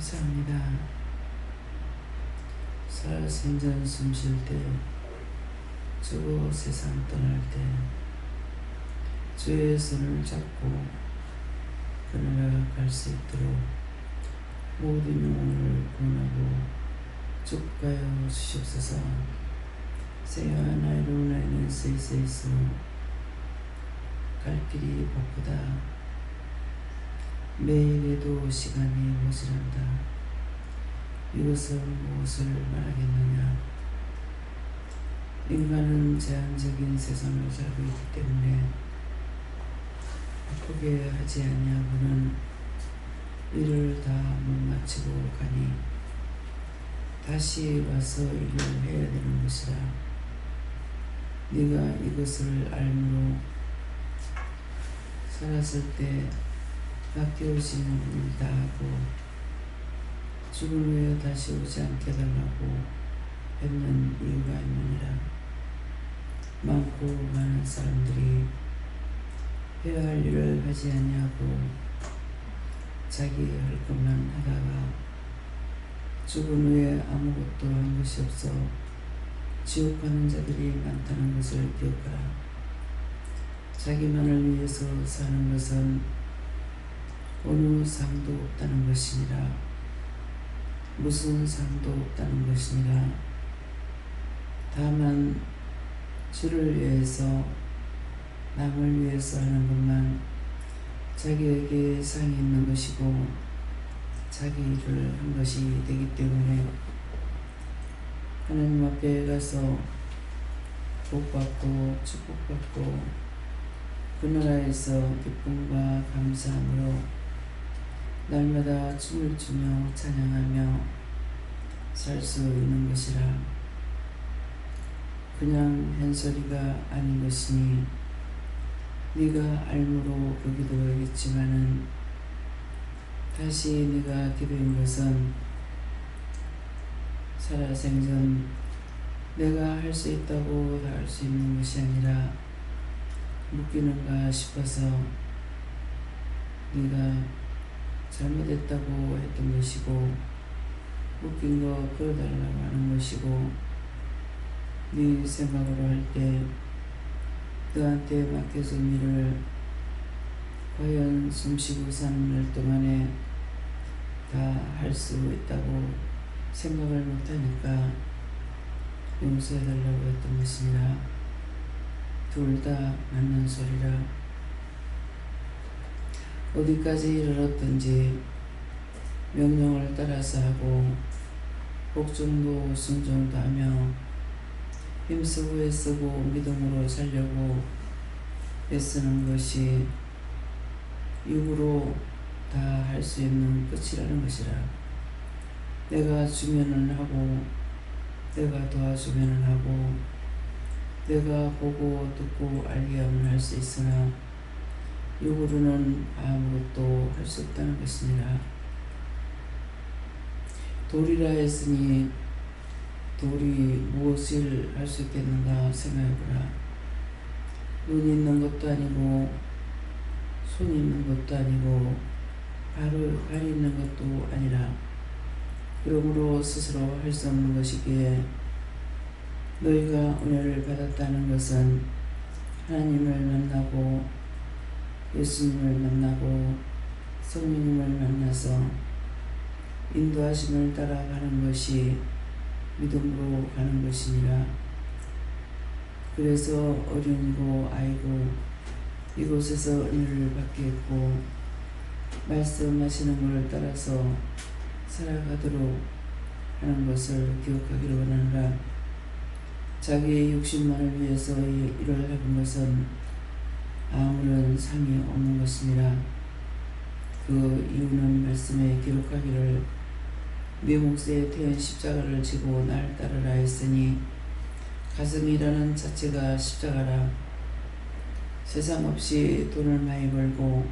감사합니다. 살아생전 숨쉴 때, 죽어 세상 떠날 때 주의 손을 잡고 그나라 갈 수 있도록 모든 영혼을 구원하고 축복하여 주시옵소서. 새와 나이로 나이는 세이세이소 갈 길이 바쁘다. 매일에도 시간이 모자란다. 이것은 무엇을 말하겠느냐. 인간은 제한적인 세상을 살고 있기 때문에 바쁘게 하지 아니하고는 일을 다 못 마치고 가니 다시 와서 일을 해야 되는 것이라. 네가 이것을 알므로 살았을 때 맡겨오신 일 다 하고 죽은 후에 다시 오지 않게 달라고 뱉는 이유가 있느니라. 많고 많은 사람들이 해야 할 일을 하지 아니하고 자기 할 것만 하다가 죽은 후에 아무것도 한 것이 없어 지옥 가는 자들이 많다는 것을 기억하라. 자기만을 위해서 사는 것은 어느 상도 없다는 것이니라. 무슨 상도 없다는 것이니라. 다만 주를 위해서 남을 위해서 하는 것만 자기에게 상이 있는 것이고 자기 일을 한 것이 되기 때문에 하나님 앞에 가서 복받고 축복받고 그 나라에서 기쁨과 감사함으로 날마다 춤을 추며 찬양하며 살 수 있는 것이라. 그냥 한-소리가 아닌 것이니 네가 알므로 그 기도하겠지만은 다시 네가 기도한 것은 살아생전 내가 할 수 있다고 다 할 수 있는 것이 아니라 묶이는가 싶어서 네가 잘못했다고 했던 것이고 묶인 거 풀어달라고 하는 것이고 네 생각으로 할 때 너한테 맡겨진 일을 과연 숨쉬고 사는 날 동안에 다 할 수 있다고 생각을 못하니까 용서해달라고 했던 것이니라. 둘 다 맞는 소리라. 어디까지 이르렀든지 명령을 따라서 하고 복종도 순종도 하며 힘쓰고 애쓰고 믿음으로 살려고 애쓰는 것이 육으로 다 할 수 있는 끝이라는 것이라. 내가 주면은 하고 내가 도와주면은 하고 내가 보고 듣고 알게 하면 할 수 있으나 육으로는 아무것도 할 수 없다는 것이니라. 돌이라 했으니 돌이 무엇을 할 수 있겠는가 생각해보라. 눈이 있는 것도 아니고 손이 있는 것도 아니고 발이 있는 것도 아니라 그러므로 스스로 할 수 없는 것이기에 너희가 은혜를 받았다는 것은 하나님을 만나고 예수님을 만나고 성령님을 만나서 인도하심을 따라가는 것이 믿음으로 가는 것이니라. 그래서 어린이고 아이고 이곳에서 은혜를 받게 했고 말씀하시는 것을 따라서 살아가도록 하는 것을 기억하기를 원하노라. 자기의 육신만을 위해서 일을 해본 것은 아무런 상이 없는 것이니라. 그 이유는 말씀에 기록하기를 네 몫에 태운 십자가를 지고 날 따르라 했으니 가슴이라는 자체가 십자가라. 세상 없이 돈을 많이 벌고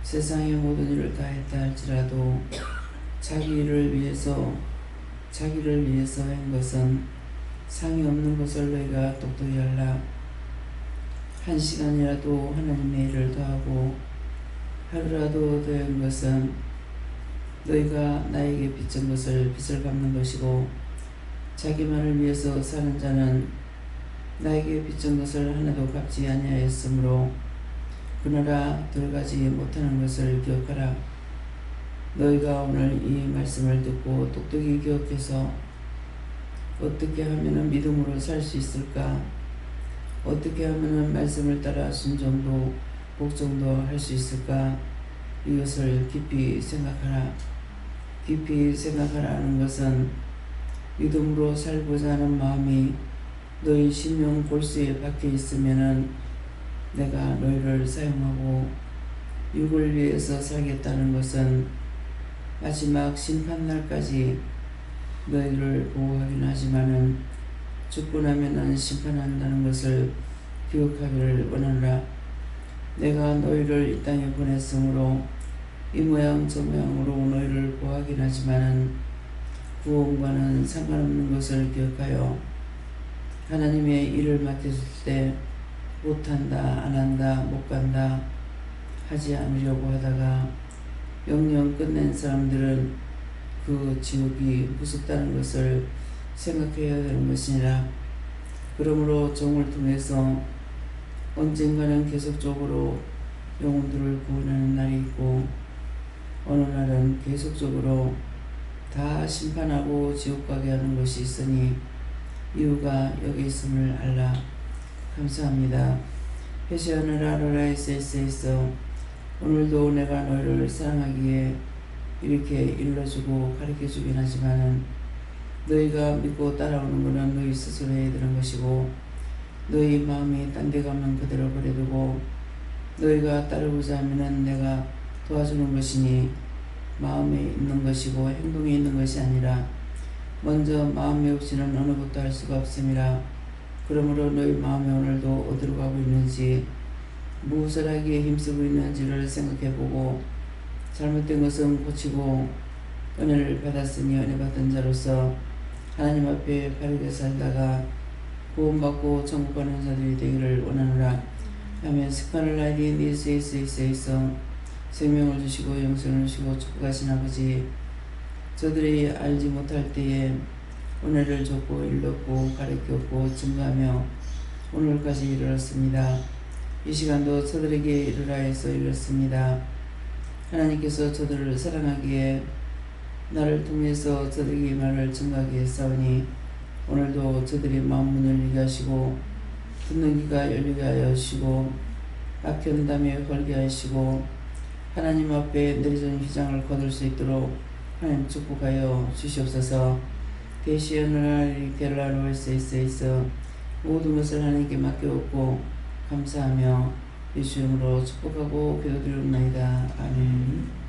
세상의 모든 일을 다 했다 할지라도 자기를 위해서 한 것은 상이 없는 것을 너희가 똑똑히 알라. 한 시간이라도 하나님의 일을 더하고 하루라도 더한 것은 너희가 나에게 빚진 것을 빚을 갚는 것이고 자기만을 위해서 사는 자는 나에게 빚진 것을 하나도 갚지 아니하였으므로 그나라 들어가지 못하는 것을 기억하라. 너희가 오늘 이 말씀을 듣고 똑똑히 기억해서 어떻게 하면 믿음으로 살 수 있을까? 어떻게 하면 말씀을 따라 순종도 복종도 할 수 있을까? 이것을 깊이 생각하라. 깊이 생각하라는 것은 믿음으로 살고자 하는 마음이 너희 심령 골수에 박혀 있으면은 내가 너희를 사용하고 육을 위해서 살겠다는 것은 마지막 심판날까지 너희를 보호하긴 하지만은 죽고 나면은 심판한다는 것을 기억하기를 원하노라. 내가 너희를 이 땅에 보냈으므로 이 모양 저 모양으로 너희를 보호하긴 하지만은 구원과는 상관없는 것을 기억하여 하나님의 일을 맡겼을 때 못한다, 안한다, 못간다 하지 않으려고 하다가 영영 끝낸 사람들은 그 지옥이 무섭다는 것을 생각해야 되는 것이니라. 그러므로 종을 통해서 언젠가는 계속적으로 영혼들을 구원하는 날이 있고 어느 날은 계속적으로 다 심판하고 지옥 가게 하는 것이 있으니 이유가 여기 있음을 알라. 감사합니다. 회시하느라 로라이세이세이서 오늘도 내가 너희를 사랑하기에 이렇게 일러주고 가르쳐주긴 하지만은 너희가 믿고 따라오는 것은 너희 스스로 해야 되는 것이고 너희 마음이 딴 데 가면 그대로 버려두고 너희가 따르고자 하면은 내가 도와주는 것이니 마음에 있는 것이고 행동에 있는 것이 아니라 먼저 마음이 없이는 어느 것도 할 수가 없음이라. 그러므로 너희 마음이 오늘도 어디로 가고 있는지 무엇을 하기에 힘쓰고 있는지를 생각해보고 잘못된 것은 고치고 은혜를 받았으니 은혜 받은 자로서 하나님 앞에 바르게 살다가 구원받고 천국 가는 자들이 되기를 원하노라. 아멘. 스카를 라이디 니세이세이세이서 생명을 주시고 영생을 주시고 축복하신 아버지, 저들이 알지 못할 때에 은혜를 줬고 일렀고 가르쳤고 증거하며 오늘까지 이르렀습니다. 이 시간도 저들에게 이르라 해서 이르렀습니다. 하나님께서 저들을 사랑하기에 나를 통해서 저들에게 이 말을 증거하게 했사오니 오늘도 저들이 마음 문을 열리게 하시고 듣는 귀가 열리게 하여 주시고 막힌 담에 걸게 하시고 하나님 앞에 내리전 휘장을 거둘 수 있도록 하나님 축복하여 주시옵소서. 대시하느라 겔라로에세이세이서 모든 것을 하나님께 맡겨놓고 감사하며 예수 이름으로 축복하고 기도드리옵나이다. 아멘.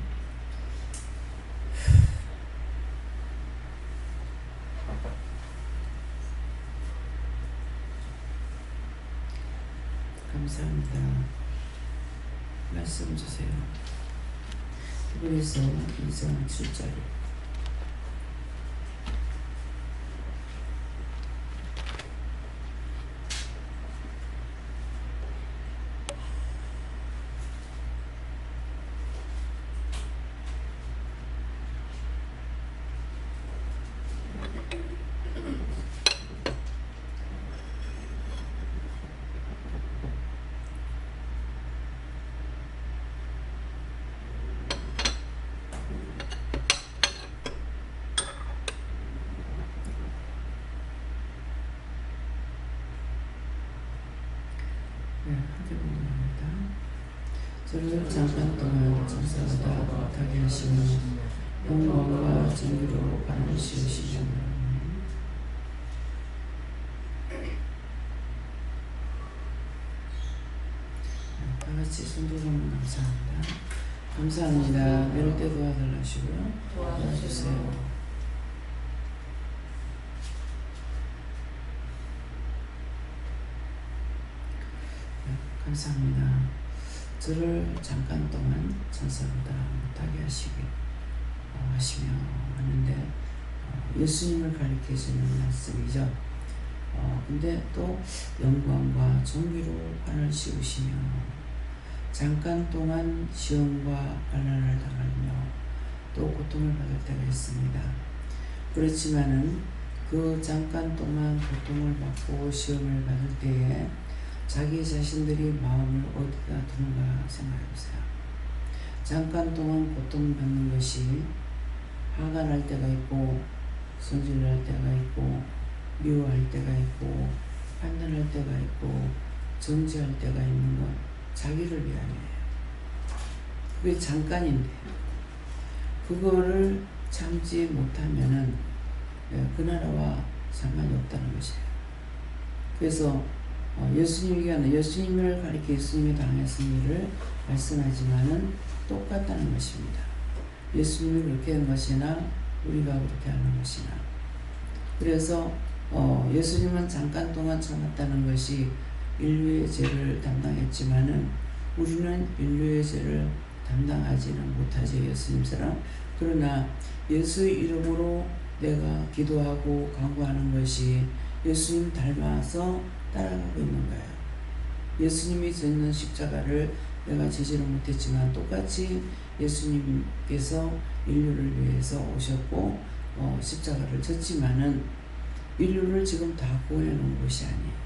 감사합니다. 말씀 주세요. 히브리서 2장 7절. 함께 보겠습니다. 저를 잠깐 동안 천사보다 못하게 하시며 영광과 진리로 반을 씌우시며 다같이 손들어주면 감사합니다. 감사합니다. 이럴 때 도와달라시고요. 도와주세요. 감사합니다. 저를 잠깐 동안 천사보다 못하게 하시며 하는데 예수님을 가리켜주는 말씀이죠. 근데 또 영광과 존귀로 판을 씌우시며 잠깐 동안 시험과 반란을 당하며 또 고통을 받을 때가 있습니다. 그렇지만은 그 잠깐 동안 고통을 받고 시험을 받을 때에 자기 자신들이 마음을 어디다 두는가 생각해 보세요. 잠깐 동안 고통받는 것이 화가 날 때가 있고, 성질날 때가 있고, 미워할 때가 있고, 판단할 때가 있고, 정죄할 때가 있는 건 자기를 위함이에요. 그게 잠깐인데 그거를 참지 못하면은 그 나라와 상관이 없다는 것이에요. 그래서 예수님을 가리켜 예수님이 당하신 일을 말씀하지만은 똑같다는 것입니다. 예수님이 그렇게 한 것이나 우리가 그렇게 하는 것이나. 그래서 예수님은 잠깐 동안 참았다는 것이 인류의 죄를 담당했지만은 우리는 인류의 죄를 담당하지는 못하죠. 예수님처럼. 그러나 예수의 이름으로 내가 기도하고 간구하는 것이 예수님 닮아서 따라가고 있는 거예요. 예수님이 졌는 십자가를 내가 지지는 못했지만 똑같이 예수님께서 인류를 위해서 오셨고 십자가를 졌지만은 인류를 지금 다 구원해 놓은 것이 아니에요.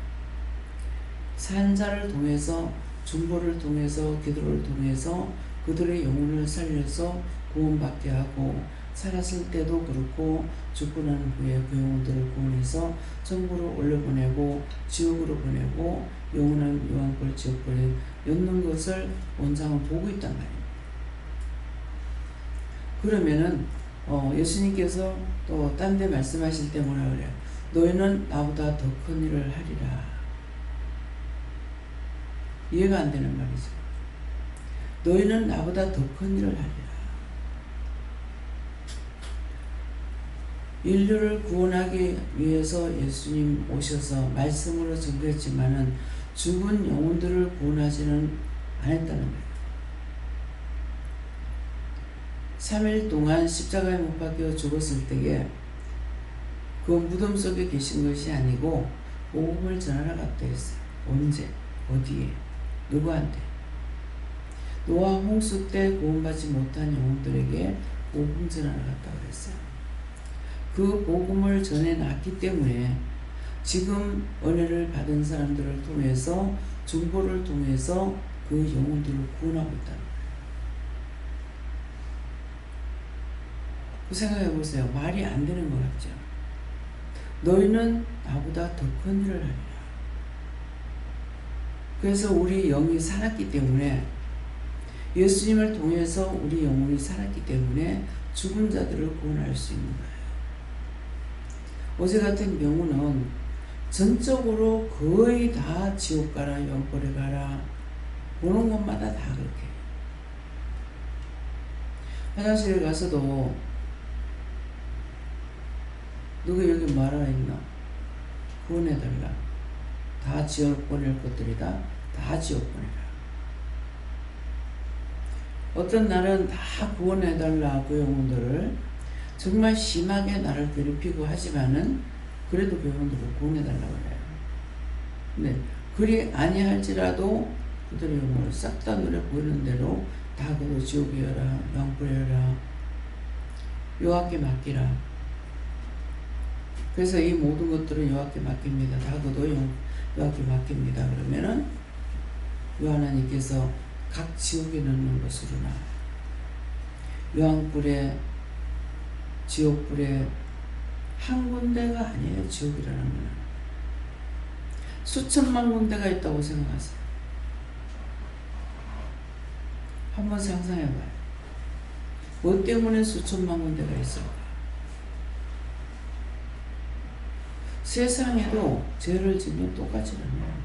산자를 통해서, 중보를 통해서, 기도를 통해서 그들의 영혼을 살려서 구원받게 하고, 살았을 때도 그렇고 죽고 난 후에 그 영혼들을 구원해서 천국으로 올려보내고 지옥으로 보내고 영원한 요한불 지옥불에 넣는 것을 원장은 보고 있단 말입니다. 그러면은 예수님께서 또 딴 데 말씀하실 때 뭐라 그래요? 너희는 나보다 더 큰 일을 하리라. 이해가 안 되는 말이죠. 너희는 나보다 더 큰 일을 하리라. 인류를 구원하기 위해서 예수님 오셔서 말씀으로 증거했지만은 죽은 영혼들을 구원하지는 않았다는 거예요. 3일 동안 십자가에 못 박혀 죽었을 때에 그 무덤 속에 계신 것이 아니고 복음을 전하러 갔다 했어요. 언제? 어디에? 누구한테? 노아 홍수 때 구원받지 못한 영혼들에게 복음 전하러 갔다 그랬어요. 그 복음을 전해놨기 때문에 지금 은혜를 받은 사람들을 통해서, 중보를 통해서 그 영혼들을 구원하고 있다는 거예요. 그 생각해 보세요. 말이 안 되는 것 같죠? 너희는 나보다 더 큰 일을 하리라. 그래서 우리 영이 살았기 때문에, 예수님을 통해서 우리 영혼이 살았기 때문에 죽은 자들을 구원할 수 있는 거예요. 어제 같은 경우는 전적으로 거의 다 지옥 가라, 영벌에 가라, 보는 곳마다 다 그렇게. 화장실에 가서도 누가 여기 말하나 있나? 구원해달라. 다 지옥 보낼 것들이다. 다 지옥 보내라. 어떤 날은 다 구원해달라. 그 영혼들을 정말 심하게 나를 괴롭히고 하지만은 그래도 그 영혼들을 구원해달라고 그래요. 근데 그리 아니할지라도 그들의 영혼을 싹 다 눈에 보이는 대로 다 그도 지옥이여라, 영불이여라, 여호와께 맡기라. 그래서 이 모든 것들은 여호와께 맡깁니다. 다 그도 여호와께 맡깁니다. 그러면은 하나님께서 각 지옥에 넣는 것으로나 여왕불에, 지옥불에 한 군데가 아니에요. 지옥이라는 거는 수천만 군데가 있다고 생각하세요. 한번 상상해봐요. 뭐 때문에 수천만 군데가 있을까? 세상에도 죄를 지면 똑같지는 않아요.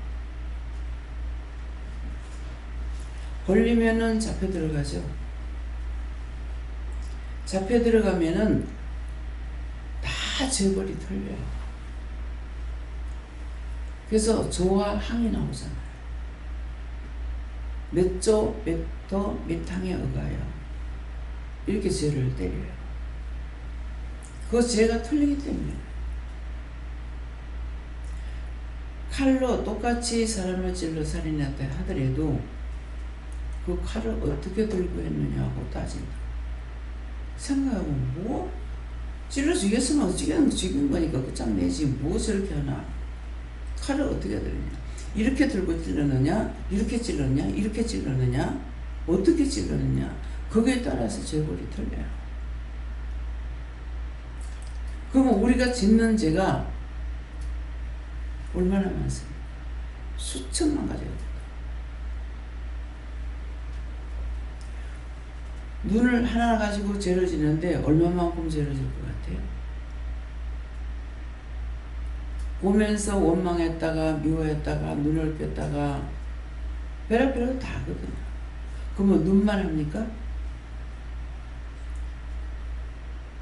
걸리면은 잡혀 들어가죠. 잡혀 들어가면은 다 죄벌이 털려요. 그래서 조와 항이 나오잖아요. 몇 조, 몇 터, 몇 항에 의하여 이렇게 죄를 때려요. 그 죄가 털리기 때문에. 칼로 똑같이 사람을 찔러 살인했다 하더라도 그 칼을 어떻게 들고 했느냐고 따진다. 생각하면 뭐 찔러 죽였으면 죽인 거니까 끝장내지 뭐 저렇게 하나. 칼을 어떻게 들느냐, 이렇게 들고 찔러느냐, 이렇게 찔러느냐, 이렇게 찔러느냐, 어떻게 찔러느냐, 거기에 따라서 죄벌이 틀려요. 그러면 우리가 짓는 죄가 얼마나 많습니까? 수천만 가지가 된다. 눈을 하나 가지고 죄를 짓는데 얼마만큼 죄를 질 것 같아요? 보면서 원망했다가 미워했다가 눈을 뺐다가 별의별 다 하거든요. 그러면 눈만 합니까?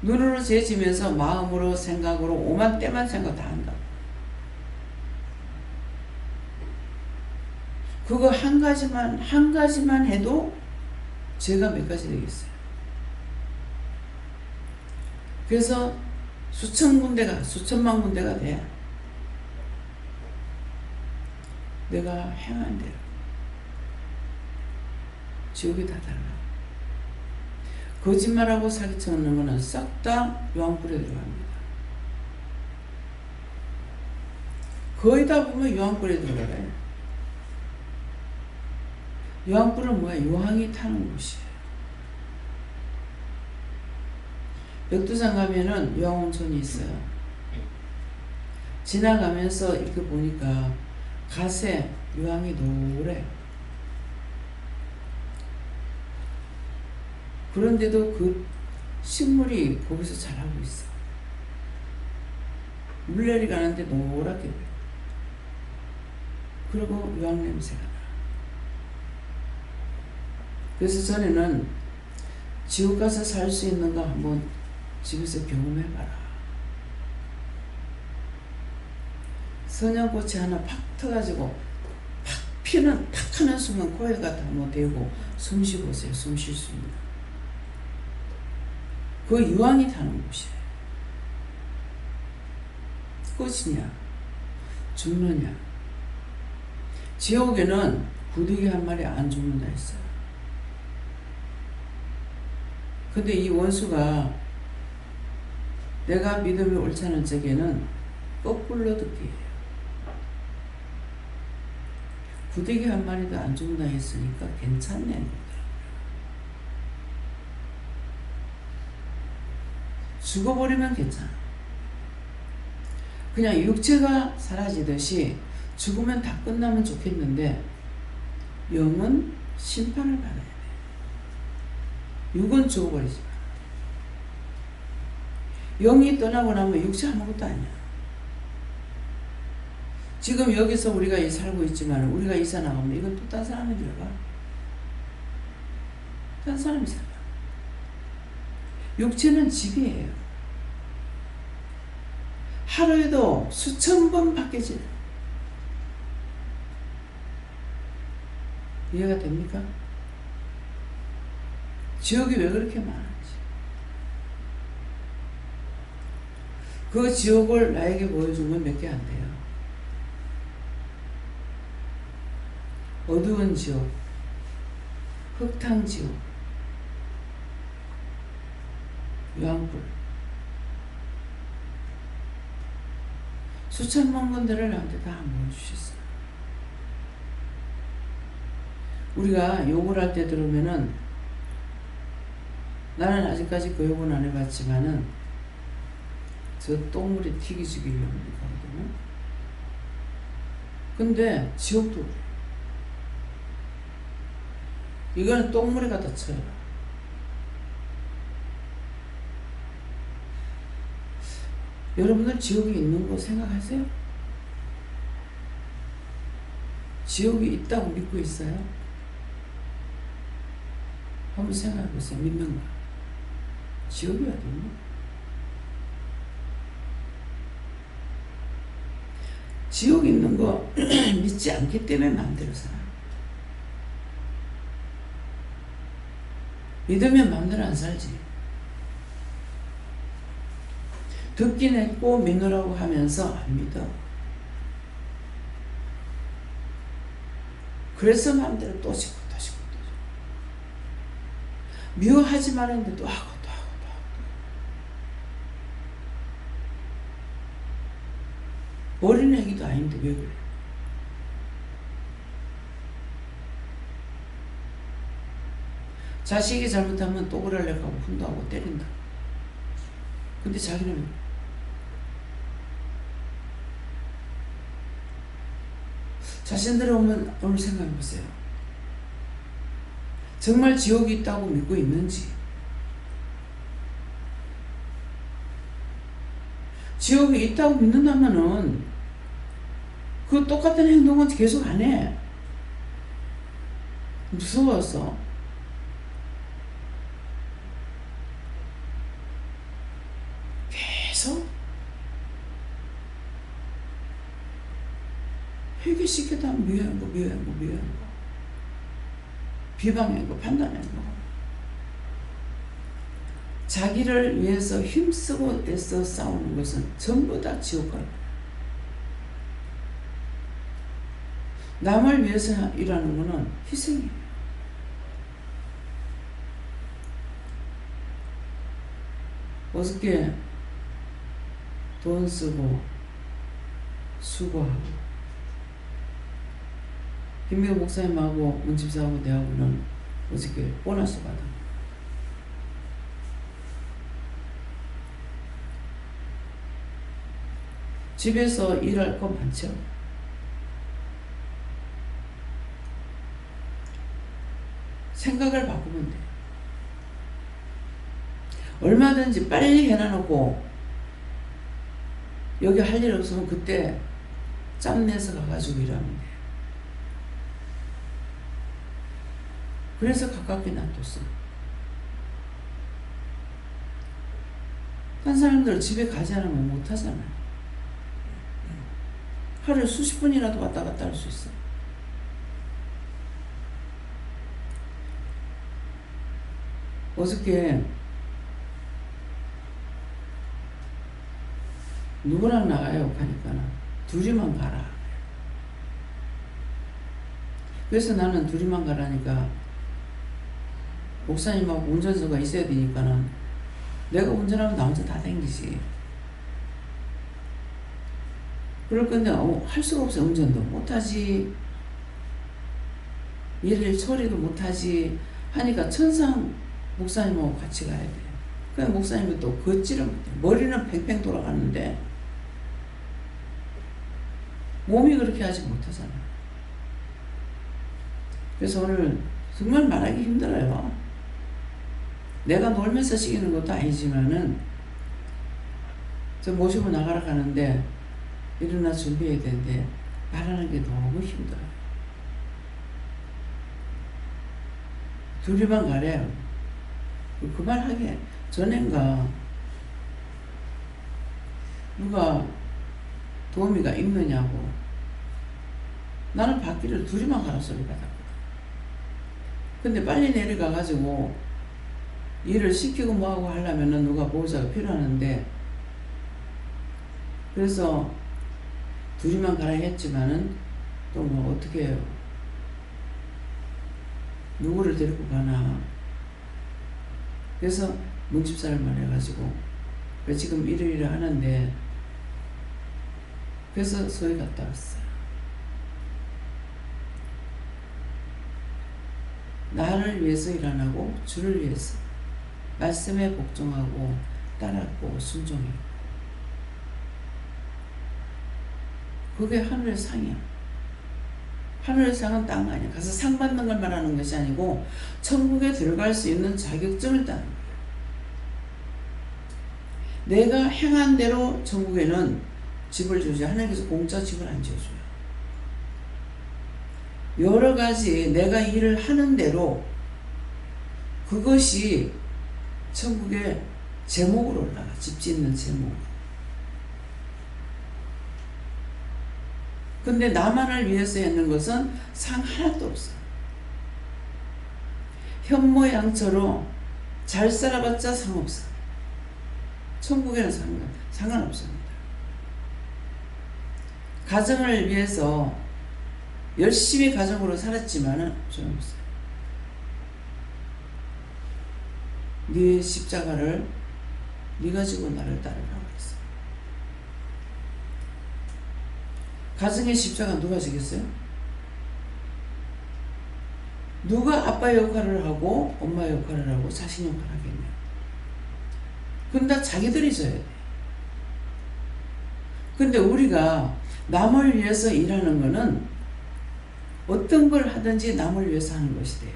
눈으로 죄 지면서 마음으로 생각으로 오만 때만 생각 다 한다. 그거 한 가지만 해도 죄가 몇 가지 되겠어요. 그래서 수천만 군데가 돼야 내가 행한 대로 지옥이 다 달라. 거짓말하고 사기치는 거는 싹 다 유황불에 들어갑니다. 거의 다 보면 유황불에 들어가요. 유황불은 뭐야? 유황이 타는 곳이에요. 백두산 가면은 유황온천이 있어요. 지나가면서 이렇게 보니까 갓에 유황이 노래. 그런데도 그 식물이 거기서 자라고 있어. 물내리 가는데 노랗게 보여. 그리고 유황 냄새가 나. 그래서 전에는 지옥 가서 살 수 있는 거 한번 집에서 경험해봐라. 선연꽃이 하나 팍 터가지고 팍 피는 탁 하는 순간 코에 갖다 한번 대고 숨 쉬보세요. 숨 쉴 수 있는. 그 유황이 타는 곳이에요. 꽃이냐 죽느냐. 지옥에는 구더기 한 마리 안 죽는다 했어요. 근데 이 원수가 내가 믿음이 옳지 않은 적에는 거꾸로 듣기예요. 구더기 한 마리도 안 죽는다 했으니까 괜찮네. 죽어버리면 괜찮아. 그냥 육체가 사라지듯이 죽으면 다 끝나면 좋겠는데 영은 심판을 받아야 돼. 육은 죽어버리지 마. 영이 떠나고 나면 육체 아무것도 아니야. 지금 여기서 우리가 살고 있지만 우리가 이사 나가면 이건 또 딴 사람이 들어가. 딴 사람이 살아. 육체는 집이에요. 하루에도 수천 번 바뀌지. 이해가 됩니까? 지옥이 왜 그렇게 많은지. 그 지옥을 나에게 보여주면 몇 개 안 돼요. 어두운 지옥, 흙탕 지옥, 유황불. 수천만 군데를 나한테 다 보여주셨어요. 우리가 욕을 할 때 들으면은 나는 아직까지 그 욕은 안 해봤지만은 저 똥물이 튀기지기 위함이거든요. 근데 지옥도 그래. 이거는 똥물이 갖다 쳐요. 여러분들 지옥이 있는 거 생각하세요? 지옥이 있다고 믿고 있어요? 한번 생각해보세요. 믿는가? 지옥이 어딨나? 지옥 있는 거 믿지 않기 때문에 마음대로 살아. 믿으면 마음대로 안 살지. 듣긴 했고 믿으라고 하면서 안 믿어. 그래서 마음대로 또 짓고 또 짓고 또 짓고. 미워하지 말았는데 또 하고 또 하고 또 어린애기도 아닌데 왜 그래? 자식이 잘못하면 또 그러려고 하고 훈도하고 때린다. 근데 자기는 자신들의 오늘 생각해보세요. 정말 지옥이 있다고 믿고 있는지, 지옥이 있다고 믿는다면은 그 똑같은 행동은 계속 안 해. 무서워서. 계속 회개시켜도 묘한 거, 비방한 거, 판단한 거. 자기를 위해서 힘쓰고 애써 싸우는 것은 전부 다 지옥 갈 거야. 남을 위해서 일하는 거는 희생이에요. 어저께 돈 쓰고 수고하고 김미호 목사님하고 문집사하고 내하고는 어저께 보너스 받아. 집에서 일할 거 많죠. 생각을 바꾸면 돼. 얼마든지 빨리 해놔놓고 여기 할 일 없으면 그때 짬내서 가가지고 일하면 돼. 그래서 가깝게 놔뒀어. 한 사람들 집에 가지 않으면 못하잖아요. 하루에 수십 분이라도 왔다 갔다 할 수 있어. 어저께 누구랑 나가요? 하니까 둘이만 가라. 그래서 나는 둘이만 가라니까 목사님하고 운전수가 있어야 되니까는 내가 운전하면 나 혼자 다 댕기지. 그럴 건데 할 수가 없어. 운전도 못하지, 일일 처리도 못하지 하니까 천상 목사님하고 같이 가야 돼. 그래 목사님이 또 걷지를 못해. 머리는 팽팽 돌아가는데 몸이 그렇게 하지 못하잖아. 그래서 오늘 정말 말하기 힘들어요. 내가 놀면서 시키는 것도 아니지만은 저 모시고 나가러 가는데 일어나 준비해야 되는데 말하는 게 너무 힘들어요. 둘이만 가래요. 그 말 하게 전엔가 누가 도우미가 있느냐고 나는 밖길을 둘이만 가라 소리 받았거든. 근데 빨리 내려가가지고 일을 시키고 뭐하고 하려면은 누가 보호자가 필요하는데 그래서 둘이만 가라 했지만은 또 뭐 어떻게 해요. 누구를 데리고 가나. 그래서 문집사를 말해가지고 지금 일요일에 하는데 그래서 소위 갔다 왔어요. 나를 위해서 일 안 하고 주를 위해서 말씀에 복종하고 따랐고 순종해. 그게 하늘의 상이야. 하늘의 상은 땅 아니야. 가서 상 받는 걸 말하는 것이 아니고 천국에 들어갈 수 있는 자격증을 따는 거야. 내가 행한 대로 천국에는 집을 주지. 하나님께서 공짜 집을 안 지어줘요. 여러 가지 내가 일을 하는 대로 그것이 천국의 제목으로 올라가. 집 짓는 제목. 근데 나만을 위해서 했는 것은 상 하나도 없어. 현모양처로 잘 살아봤자 상 없어. 천국에는 상관없습니다. 가정을 위해서 열심히 가정으로 살았지만은 소용없어요. 네 십자가를 네가 지고 나를 따르라고 했어. 가정의 십자가 누가 지겠어요? 누가 아빠 역할을 하고 엄마 역할을 하고 자신 역할을 하겠냐? 그럼 다 자기들이 져야 돼. 근데 우리가 남을 위해서 일하는 거는 어떤 걸 하든지 남을 위해서 하는 것이 돼요.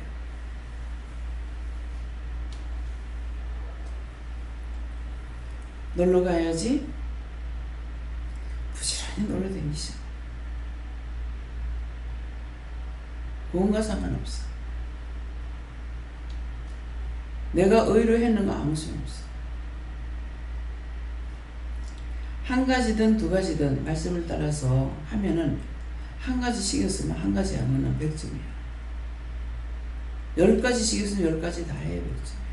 놀러 가야지 부지런히 놀러 다니죠. 그건가 상관없어. 내가 의로 했는 거 아무 소용없어. 한 가지든 두 가지든 말씀을 따라서 하면은 한 가지씩 했으면 한 가지 하면은 100점이야. 10가지씩 했으면 10가지 다 해야 100점이야.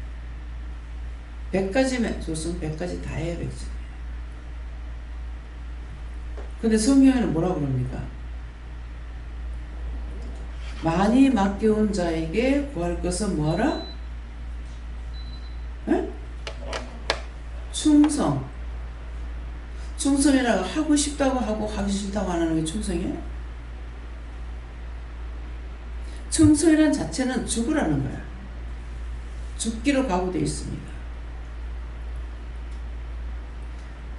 100가지면 줬으면 100가지 다 해야 100점이야. 근데 성경에는 뭐라고 그럽니까? 많이 맡겨온 자에게 구할 것은 뭐하라? 에? 충성. 충성이라고 하고 싶다고 하고 하기 싫다고 안 하는 게 충성이에요? 충성이란 자체는 죽으라는 거야. 죽기로 각오되어 있습니다.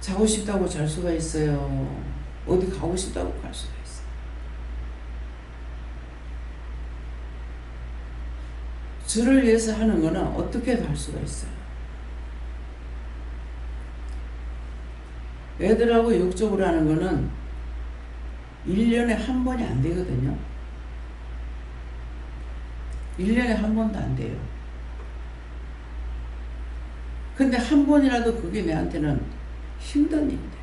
자고 싶다고 잘 수가 있어요. 어디 가고 싶다고 갈 수가 있어요. 주를 위해서 하는 거는 어떻게든 할 수가 있어요. 애들하고 육적으로 하는 거는 1년에 한 번이 안 되거든요. 1년에 한 번도 안 돼요. 근데 한 번이라도 그게 내한테는 힘든 일이에요.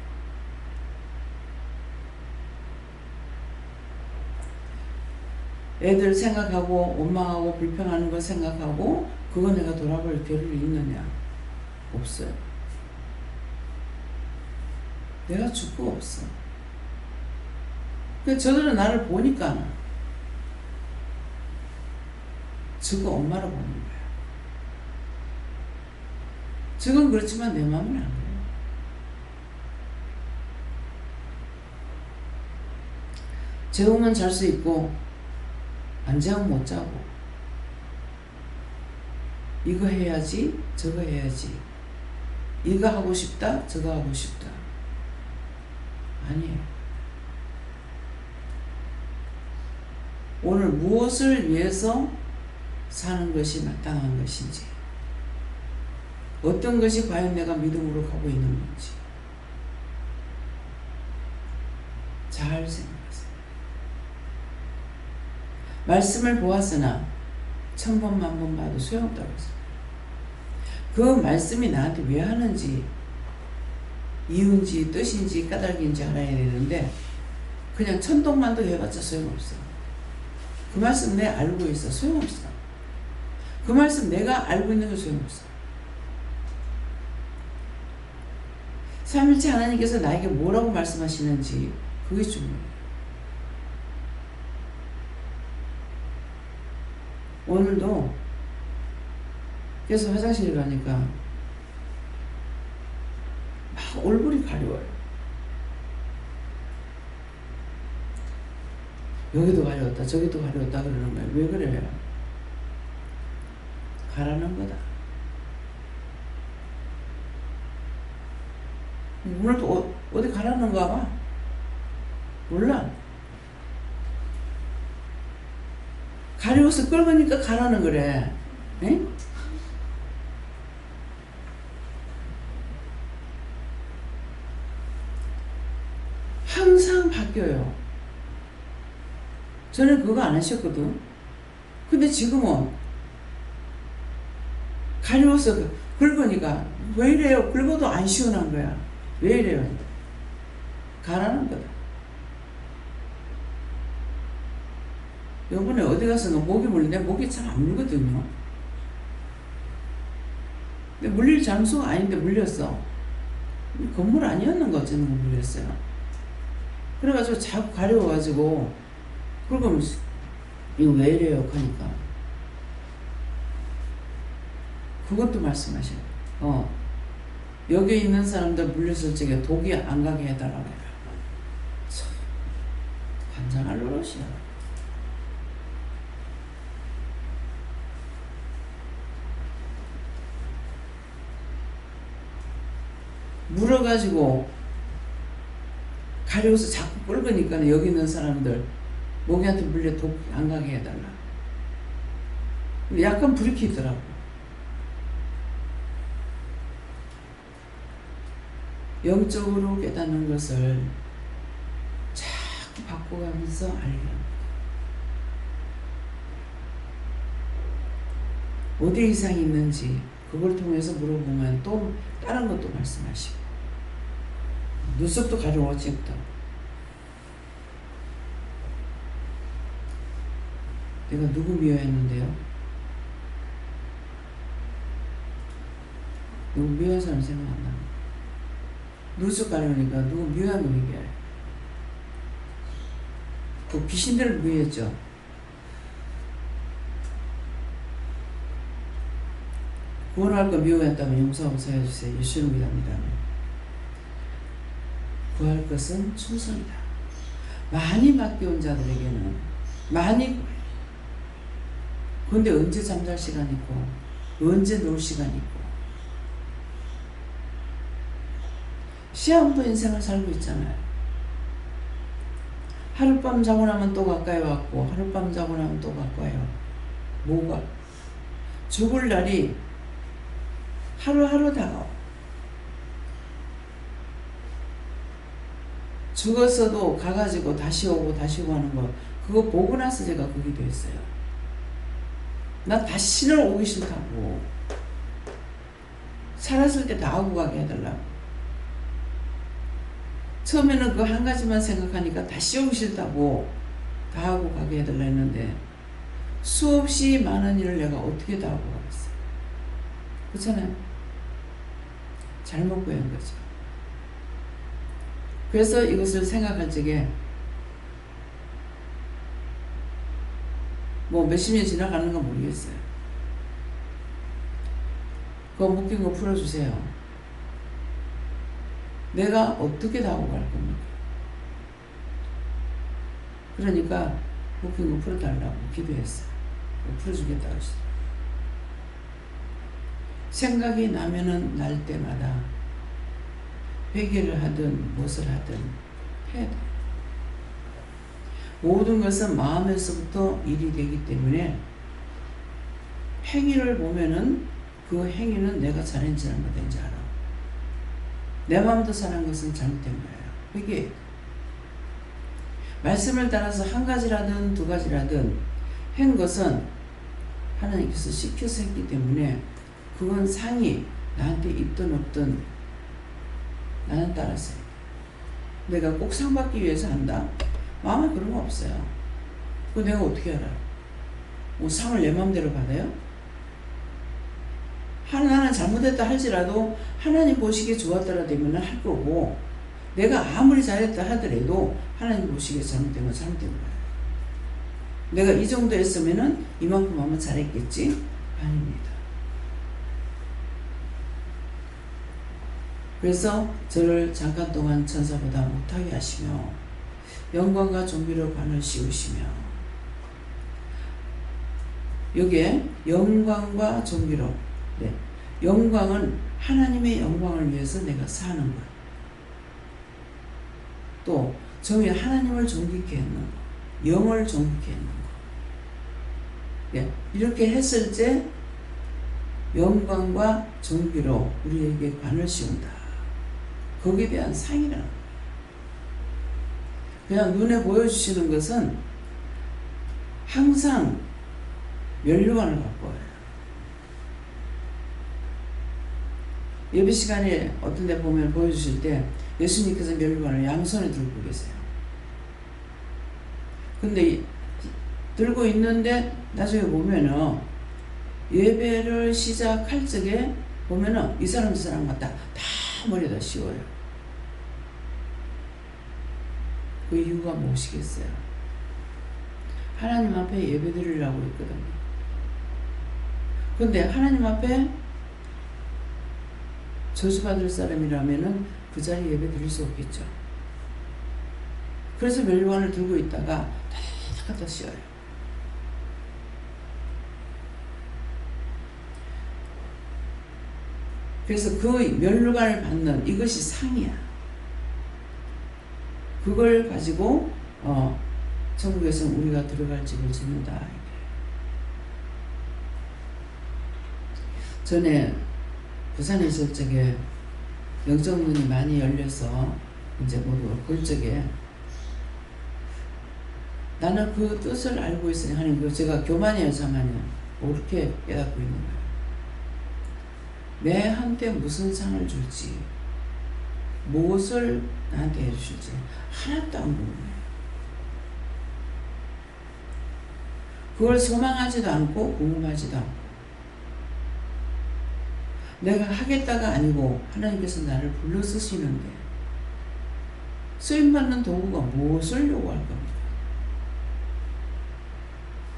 애들 생각하고 원망하고 불평하는 거 생각하고 그거 내가 돌아볼 겨를이 있느냐? 없어요. 내가 죽고 없어. 근데 저들은 나를 보니까 저거 엄마를 보는 거야. 저건 그렇지만 내 마음은 안 그래요. 재우면 잘 수 있고 안 재우면 못 자고 이거 해야지 저거 해야지 이거 하고 싶다 저거 하고 싶다 아니에요. 오늘 무엇을 위해서 사는 것이 마땅한 것인지 어떤 것이 과연 내가 믿음으로 가고 있는 건지 잘 생각하세요. 말씀을 보았으나 1000번 만번 봐도 소용없다고 했어요. 그 말씀이 나한테 왜 하는지 이유인지 뜻인지 까닭인지 알아야 되는데 그냥 천동만도 해봤자 소용없어. 그 말씀 내가 알고 있어. 소용없어. 그 말씀 내가 알고 있는 거 소용없어. 삼일째 하나님께서 나에게 뭐라고 말씀하시는지 그게 중요해요. 오늘도 그래서 화장실에 가니까 막 얼굴이 가려워요. 여기도 가려웠다 저기도 가려웠다 그러는 거예요. 왜 그래요? 가라는 거다. 오늘도 어디 가라는가 봐. 몰라. 가려워서 끌으니까 가라는 거래. 에? 항상 바뀌어요. 저는 그거 안 하셨거든. 근데 지금은 가려워서 긁으니까 왜 이래요? 긁어도 안 시원한 거야. 왜 이래요? 가라는 거다. 요번에 어디 가서 모기 물리는데 목이 잘 안 물거든요. 근데 물릴 장소가 아닌데 물렸어. 건물 아니었는 거 어쩌는 거 물렸어요. 그래가지고 자꾸 가려워가지고 그러면 이거 왜 이래요? 하니까 그것도 말씀하셔요. 여기 있는 사람들 물렸을 적에 독이 안 가게 해달라고 해요. 환장할 노릇이야. 물어가지고 가려워서 자꾸 끓으니까 여기 있는 사람들 모기한테 물려 독 안 가게 해달라. 약간 불이 켜더라고. 영적으로 깨닫는 것을 자꾸 바꿔가면서 알게. 어디 이상이 있는지 그걸 통해서 물어보면 또 다른 것도 말씀하시고 눈썹도 가려워지겠다. 내가 누구 미워했는데요? 누구 미워한 사람 생각 안 나. 눈썹 가려우니까 누구 미워한 놈 얘기해. 그 귀신들을 미워했죠. 구원할 거 미워했다면 용서하고 사여주세요. 예수를 믿습니다. 구할 것은 충성이다. 많이 맡겨온 자들에게는 많이 구해. 그런데 언제 잠잘 시간 있고 언제 놀 시간 있고 시한부 인생을 살고 있잖아요. 하룻밤 자고 나면 또 가까이 왔고 하룻밤 자고 나면 또 가까이요. 뭐가? 죽을 날이 하루하루 다가와. 죽었어도 가가지고 다시 오고 하는 거 그거 보고 나서 제가 그게 됐어요. 나 다시는 오기 싫다고. 살았을 때 다 하고 가게 해달라고. 처음에는 그 한 가지만 생각하니까 다시 오기 싫다고 다 하고 가게 해달라 했는데 수없이 많은 일을 내가 어떻게 다 하고 가겠어요. 그렇잖아요. 잘못 구한 거죠. 그래서 이것을 생각할 적에 뭐 몇십 년 지나가는 건 모르겠어요. 그거 묶인 거 풀어주세요. 내가 어떻게 다 하고 갈 겁니까? 그러니까 묶인 거 풀어달라고 기도했어요. 풀어주겠다고 했어요. 생각이 나면은 날 때마다 회개를 하든 무엇을 하든 해야 돼. 모든 것은 마음에서부터 일이 되기 때문에 행위를 보면은 그 행위는 내가 잘했는지 잘못했는지 알아. 내 마음도 잘한 것은 잘못된 거예요. 회개. 말씀을 따라서 한 가지라든 두 가지라든 한 것은 하나님께서 시켜서 했기 때문에 그건 상이 나한테 있든 없든 나는 따랐어요. 내가 꼭 상 받기 위해서 한다? 마음에 그런 거 없어요. 그거 내가 어떻게 알아요? 뭐 상을 내 마음대로 받아요? 하나는 잘못했다 할지라도 하나님 보시기에 좋았더라 되면 할 거고 내가 아무리 잘했다 하더라도 하나님 보시기에 잘못된 건 잘못된 거예요. 내가 이 정도 했으면은 이만큼 하면 잘했겠지? 아닙니다. 그래서 저를 잠깐 동안 천사보다 못하게 하시며 영광과 존귀로 관을 씌우시며 여기에 영광과 존귀로 네. 영광은 하나님의 영광을 위해서 내가 사는 거예요. 또 정의 하나님을 존귀케 했는 거 영을 존귀케 했는 거 네. 이렇게 했을 때 영광과 존귀로 우리에게 관을 씌운다. 거기에 대한 상이라는 거예요. 그냥 눈에 보여주시는 것은 항상 면류관을 갖고 와요. 예배 시간에 어떤 데 보면 보여주실 때 예수님께서 면류관을 양손에 들고 계세요. 근데 들고 있는데 나중에 보면은 예배를 시작할 적에 보면은 이 사람 저 사람 갖다 다 머리에다 씌워요. 그 이유가 무엇이겠어요? 하나님 앞에 예배 드리려고 했거든요. 근데 하나님 앞에 저주받을 사람이라면은 그 자리에 예배 드릴 수 없겠죠. 그래서 멸관을 들고 있다가 다 갖다 씌워요. 그래서 그 멸관을 받는 이것이 상이야. 그걸 가지고 천국에서 우리가 들어갈 집을 짓는다. 전에 부산에 있을 적에 영적문이 많이 열려서 이제 모두 그 적에 나는 그 뜻을 알고 있으니 하는 거 제가 교만이에요, 자만이에요. 옳게 깨닫고 있는 거예요. 내 한테 무슨 상을 줄지, 무엇을 나한테 해주실지 하나도 안 궁금해요. 그걸 소망하지도 않고 궁금하지도 않고 내가 하겠다가 아니고 하나님께서 나를 불러 쓰시는데 쓰임받는 도구가 무엇을 요구할 겁니까?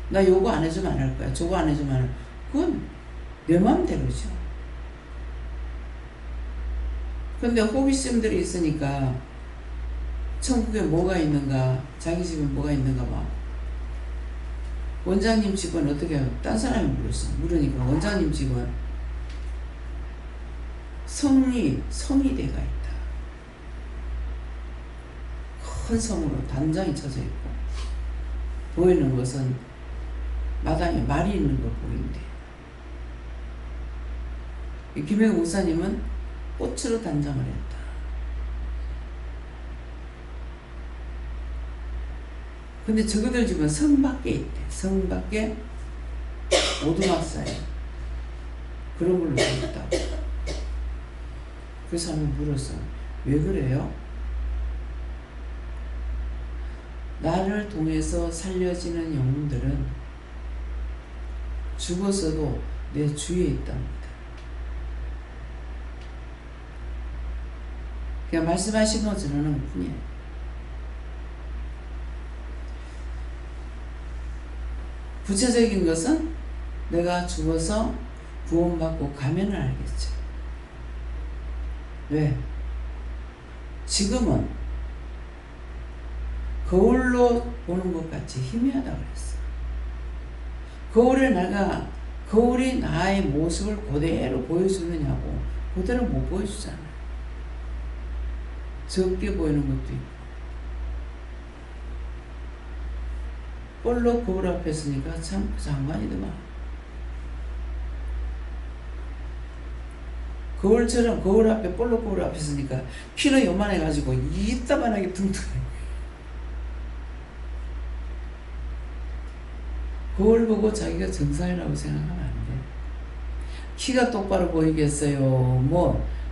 나 요구 안 해주면 안 할 거야. 저거 안 해주면 안 할 거야. 그건 내 마음대로죠. 근데 호기심들이 있으니까 천국에 뭐가 있는가, 자기 집에 뭐가 있는가 봐. 원장님 집은 어떻게 해요? 딴 사람이 물으니까 원장님 집은 성의대가 있다. 큰 성으로 단장이 쳐져 있고 보이는 것은 마당에 말이 있는 거 보인대. 김영우 목사님은 꽃으로 단장을 했다. 근데 저그들 집은 성 밖에 있대. 성 밖에 오두막사에 그런 걸로 되어 있다고. 그 사람이 물었어. 왜 그래요? 나를 통해서 살려지는 영혼들은 죽었어도 내 주위에 있답니다. 그냥 말씀하신 거 전하는 것 뿐이에요. 구체적인 것은 내가 죽어서 구원받고 가면을 알겠죠. 왜? 지금은 거울로 보는 것 같이 희미하다고 그랬어. 거울이 나의 모습을 그대로 보여주느냐고, 그대로 못 보여주잖아. 적게 보이는 것도 있고. 볼록 거울 앞에 서니까 참 장관이더만. 거울처럼 거울 앞에 볼록 거울 앞에 서니까 키는 요만해가지고 이따만하게 둥둥해. 거울 보고 자기가 정상이라고 생각하면 안 돼. 키가 똑바로 보이겠어요?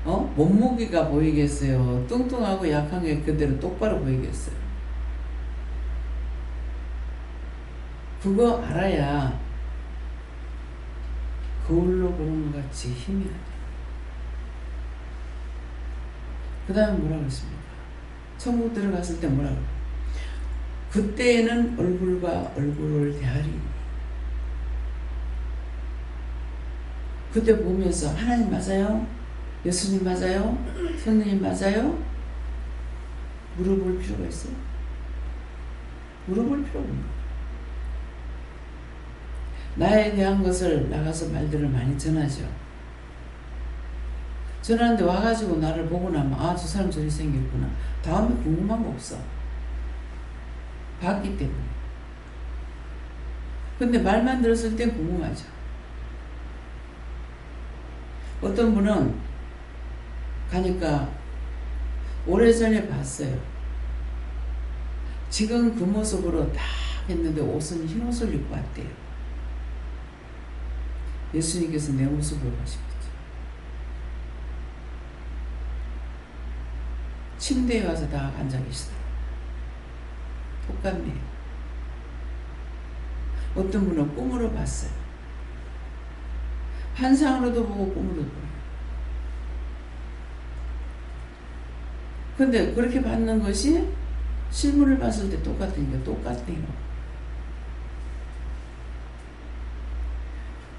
몸무게가 보이겠어요? 뚱뚱하고 약한 게 그대로 똑바로 보이겠어요? 그거 알아야 거울로 보는 것 같이 힘이 나요. 그 다음에 뭐라고 했습니까? 천국 들어갔을 때 뭐라고? 그때에는 얼굴과 얼굴을 대하리. 그때 보면서 하나님 맞아요? 예수님 맞아요? 성령님 맞아요? 물어볼 필요가 있어요? 물어볼 필요가 없는 거예요. 나에 대한 것을 나가서 말들을 많이 전하죠. 전하는데 와가지고 나를 보고 나면 저 사람 저리 생겼구나. 다음에 궁금한 거 없어. 봤기 때문에. 근데 말만 들었을 땐 궁금하죠. 어떤 분은 가니까 오래전에 봤어요. 지금 그 모습으로 딱 했는데 옷은 흰 옷을 입고 왔대요. 예수님께서 내 모습을 보시겠죠. 침대에 와서 다 앉아 계시더라고요. 똑같네요. 어떤 분은 꿈으로 봤어요. 환상으로도 보고 꿈으로도 보여요. 근데 그렇게 받는 것이 실물을 봤을 때 똑같으니까 똑같네요.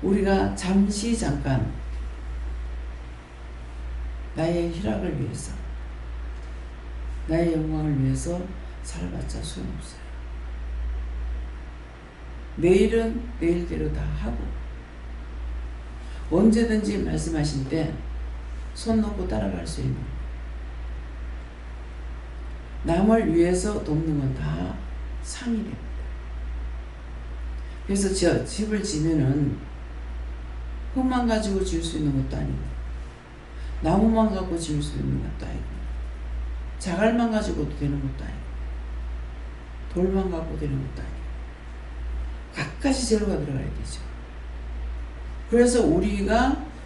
우리가 잠깐 나의 희락을 위해서, 나의 영광을 위해서 살아봤자 소용없어요. 내일은 내일대로 다 하고 언제든지 말씀하실 때 손 놓고 따라갈 수 있는, 남을 위해서 돕는 건 다 상이 됩니다. 그래서 저 집을 지면은 흙만 가지고 지을 수 있는 것도 아니고 나무만 갖고 지을 수 있는 것도 아니고 자갈만 가지고도 되는 것도 아니고 돌만 갖고 되는 것도 아니고 갖가지 재료가 들어가야 되죠. 그래서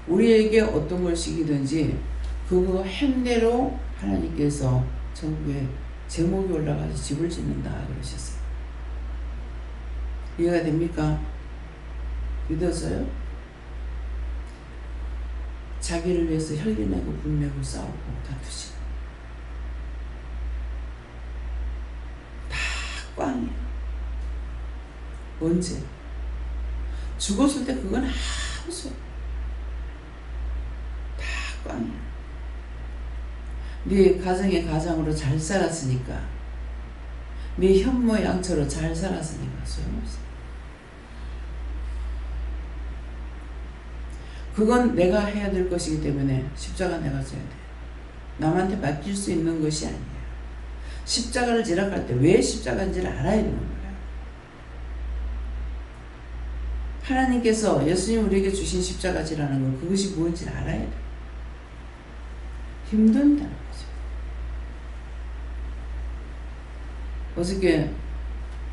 우리에게 어떤 걸 시키든지 그거 행대로 하나님께서 전국에 제목이 올라가서 집을 짓는다 그러셨어요. 이해가 됩니까? 믿어서요? 자기를 위해서 혈기내고 분내고 싸우고 다투시고 다 꽝이에요. 언제? 죽었을 때 그건 아무 소용. 다 꽝이야. 네 가정의 가장으로 잘 살았으니까, 네 현모양처로 잘 살았으니까 소용없어. 그건 내가 해야 될 것이기 때문에 십자가 내가 져야 돼. 남한테 맡길 수 있는 것이 아니에요. 십자가를 지락할 때 왜 십자가인지를 알아야 되는 거예요. 하나님께서 예수님 우리에게 주신 십자가지라는 건 그것이 무엇인지를 알아야 돼. 힘든다는 거죠. 어저께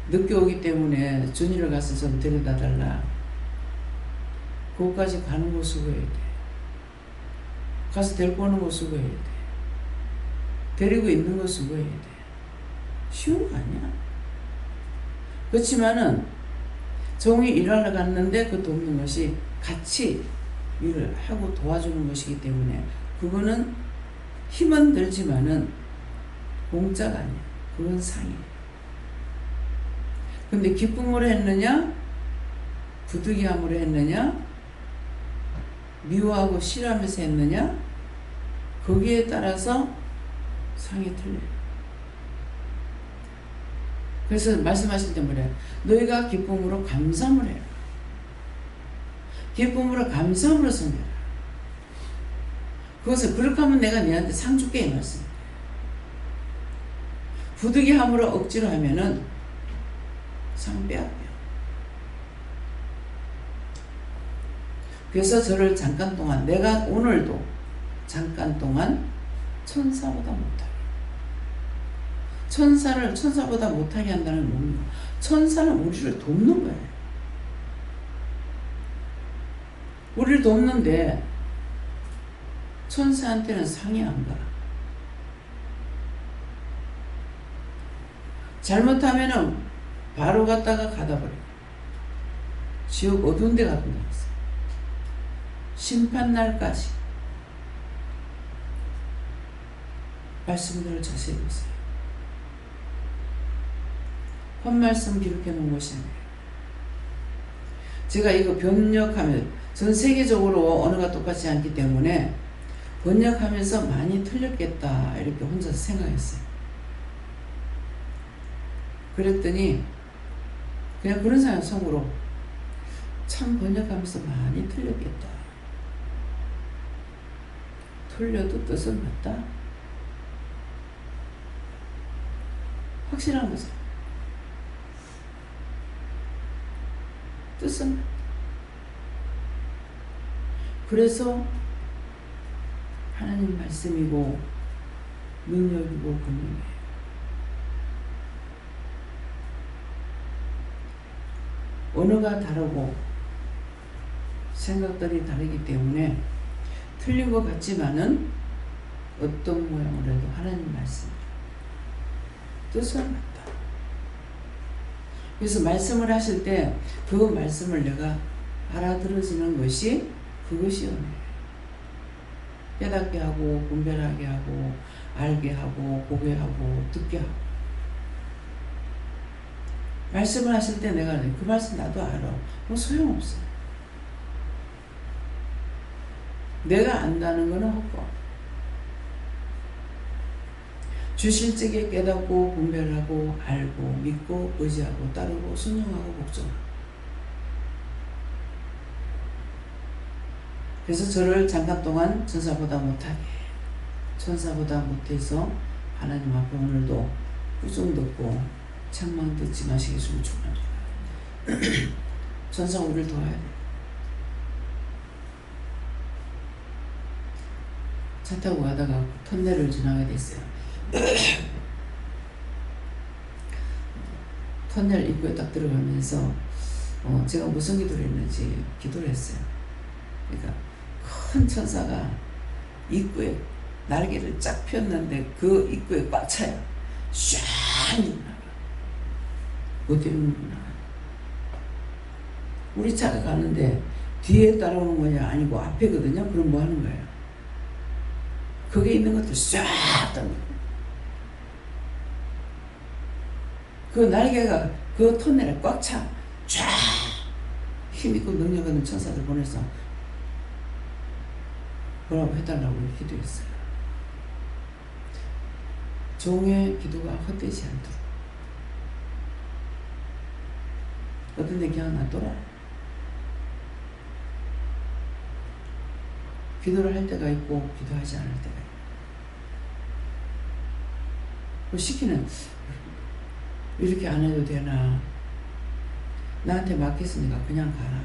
늦게 오기 때문에 준이를 가서 좀 데려다 달라. 그것까지 가는 거 수고해야 돼. 가서 데리고 오는 거 수고해야 돼. 데리고 있는 거 수고해야 돼. 쉬운 거 아니야. 그렇지만은 종이 일하러 갔는데 그 돕는 것이 같이 일을 하고 도와주는 것이기 때문에 그거는 힘은 들지만은 공짜가 아니야. 그건 상이에요. 근데 기쁨으로 했느냐, 부득이함으로 했느냐, 미워하고 싫어하면서 했느냐, 거기에 따라서 상이 틀려요. 그래서 말씀하실 때 뭐래요? 너희가 기쁨으로 감사함을 해라. 기쁨으로 감사함으로 섬겨라. 그것을 그렇게 하면 내가 너한테 상 줄게 이 말씀. 부득이함으로 억지로 하면은 상 빼앗겨. 그래서 저를 잠깐 동안, 내가 오늘도 잠깐 동안 천사보다 못하게, 천사를 천사보다 못하게 한다는 뭡니까? 천사는 우리를 돕는 거예요. 우리를 돕는데 천사한테는 상이 안 가. 잘못하면은 바로 갔다가 가다 버려. 지옥 어두운 데 가둔다 했어. 심판날까지. 말씀들을 자세히 보세요. 헛말씀 기록해 놓은 것이 아니에요. 제가 이거 번역하면 전 세계적으로 언어가 똑같지 않기 때문에 번역하면서 많이 틀렸겠다 이렇게 혼자서 생각했어요. 그랬더니 그냥 그런 사람 속으로 참 번역하면서 많이 틀렸겠다. 틀려도 뜻은 맞다. 확실한 거죠. 뜻은 맞다. 그래서 하나님 말씀이고 능력이고 권능이에요. 언어가 다르고 생각들이 다르기 때문에 틀린 것 같지만은 어떤 모양으로 해도 하나님 말씀 뜻은 맞다. 그래서 말씀을 하실 때 그 말씀을 내가 알아들어지는 것이 그것이 은혜예요. 깨닫게 하고 분별하게 하고 알게 하고 보게 하고 듣게 하고. 말씀을 하실 때 내가 그 말씀 나도 알아. 뭐 소용없어. 내가 안다는 거는 헛거. 주실 적에 깨닫고 분별하고 알고 믿고 의지하고 따르고 순종하고 복종하고. 그래서 저를 잠깐 동안 천사보다 못하게, 천사보다 못해서 하나님 앞에 오늘도 꾸중 듣고 책망 듣지 마시겠으면 축원합니다. 천사 우리를 도와야 돼. 차 타고 가다가 터널을 지나게 됐어요. 터널 입구에 딱 들어가면서 제가 무슨 기도를 했는지 기도를 했어요. 그러니까 큰 천사가 입구에 날개를 쫙 폈는데 그 입구에 꽉 차요. 쫙 어디로구나. 우리 차가 가는데 뒤에 따라오는 거냐 아니고 앞에거든요. 그럼 뭐 하는 거예요? 거기에 있는 것들 쫙 던져. 그 날개가 그 터널에 꽉 차. 쫙 힘있고 능력 있는 천사들 보내서 뭐라고 해달라고 기도했어요. 종의 기도가 헛되지 않도록. 어떤 데 그냥 놔둬라. 기도를 할 때가 있고 기도하지 않을 때가 있고. 시키는 이렇게 안 해도 되나. 나한테 맡겼으니까 그냥 가라.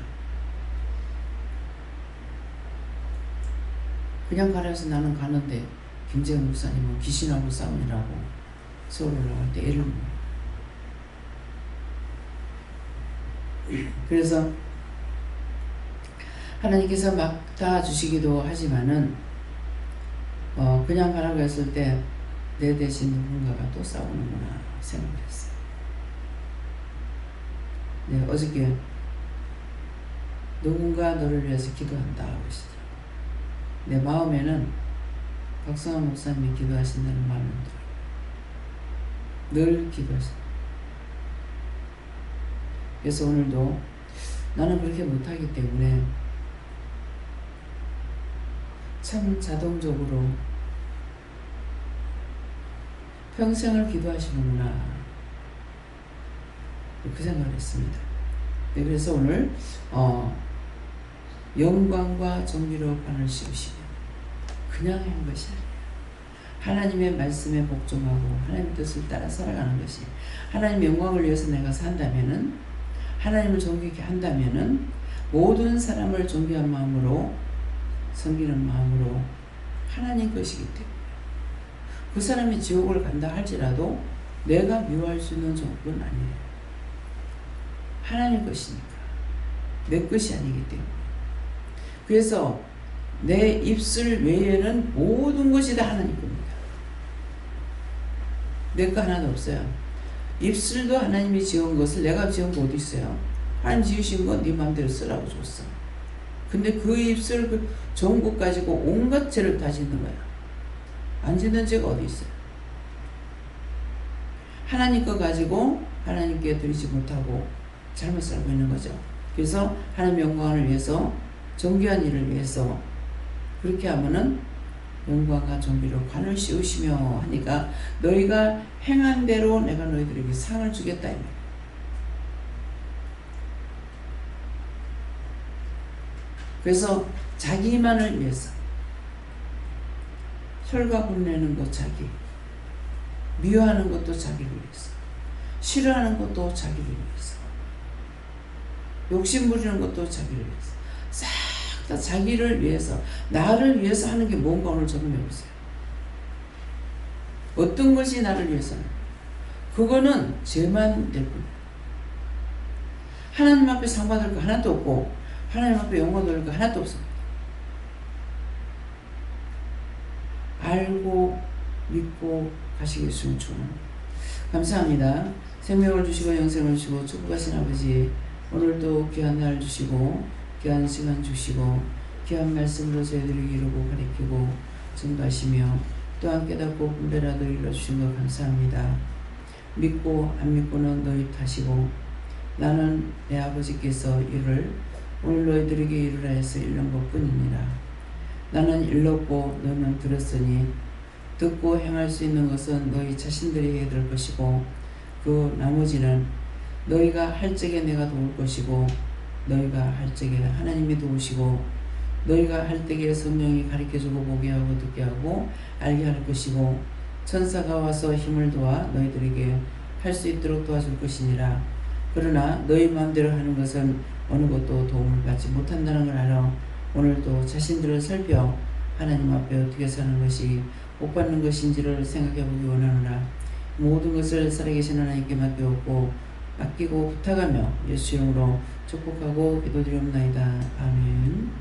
그냥 가라 해서 나는 가는데 김재현 목사님은 귀신하고 싸우느라고 서울 올라갈 때 애를 먹어요. 그래서 하나님께서 막 다 주시기도 하지만은 그냥 가라고 했을 때 내 대신 누군가가 또 싸우는구나 생각했어요. 네, 어저께 누군가 너를 위해서 기도한다 그러시더라고요. 내 마음에는 박성환 목사님이 기도하신다는 마음이 들어요. 늘 기도하신다. 그래서 오늘도 나는 그렇게 못하기 때문에 참 자동적으로 평생을 기도하시는구나 그 생각을 했습니다. 네, 그래서 오늘 영광과 정의로 판을 씌우시며 그냥 한 것이 아니에요. 하나님의 말씀에 복종하고 하나님의 뜻을 따라 살아가는 것이, 하나님 영광을 위해서 내가 산다면은, 하나님을 존귀케 한다면은 모든 사람을 존귀한 마음으로 섬기는 마음으로 하나님 것이기 때문에 그 사람이 지옥을 간다 할지라도 내가 미워할 수 있는 정도는 아니에요. 하나님 것이니까, 내 것이 아니기 때문에. 그래서 내 입술 외에는 모든 것이 다 하나님 겁니다. 내 거 하나도 없어요. 입술도 하나님이 지은 것을 내가 지은 거 어디 있어요? 하나님 지으신 건 네 마음대로 쓰라고 줬어. 근데 그 입술 그 좋은 것 가지고 온갖 죄를 다 짓는 거야. 안 짓는 죄가 어디 있어요? 하나님 거 가지고 하나님께 드리지 못하고 잘못 살고 있는 거죠. 그래서 하나님 영광을 위해서, 존귀한 일을 위해서 그렇게 하면은 영광과 존귀로 관을 씌우시며 하니까 너희가 행한 대로 내가 너희들에게 상을 주겠다 이 말이에요. 그래서 자기만을 위해서 혈과 분내는 것 자기, 미워하는 것도 자기를 위해서, 싫어하는 것도 자기를 위해서, 욕심 부리는 것도 자기를 위해서, 싹 다 자기를 위해서, 나를 위해서 하는 게 뭔가 오늘 적용해보세요. 어떤 것이 나를 위해서는? 그거는 죄만 될 뿐이에요. 하나님 앞에 상 받을 거 하나도 없고 하나님 앞에 영광 돌릴 거 하나도 없습니다. 알고 믿고 가시겠으면 좋은. 감사합니다. 생명을 주시고 영생을 주시고 축복하신 아버지, 오늘도 귀한 날 주시고 귀한 시간 주시고 귀한 말씀으로 저희들을 이루고 가리키고 증거하시며 또한 깨닫고 분별하도 일러주신 것 감사합니다. 믿고 안 믿고는 너희 탓이고 나는 내 아버지께서 이를 오늘 너희들에게 이루라 해서 일른 것 뿐이니라. 나는 일렀고 너는 들었으니 듣고 행할 수 있는 것은 너희 자신들이 해야 될 것이고 그 나머지는 너희가 할 적에 내가 도울 것이고 너희가 할 적에 하나님이 도우시고 너희가 할 때에 성령이 가르쳐주고 보게 하고 듣게 하고 알게 할 것이고 천사가 와서 힘을 도와 너희들에게 할 수 있도록 도와줄 것이니라. 그러나 너희 마음대로 하는 것은 어느 것도 도움을 받지 못한다는 걸 알아. 오늘도 자신들을 살펴 하나님 앞에 어떻게 사는 것이 복 받는 것인지를 생각해 보기 원하노라. 모든 것을 살아계신 하나님께 맡기고 부탁하며 예수 이름으로 축복하고 기도드리옵나이다. 아멘.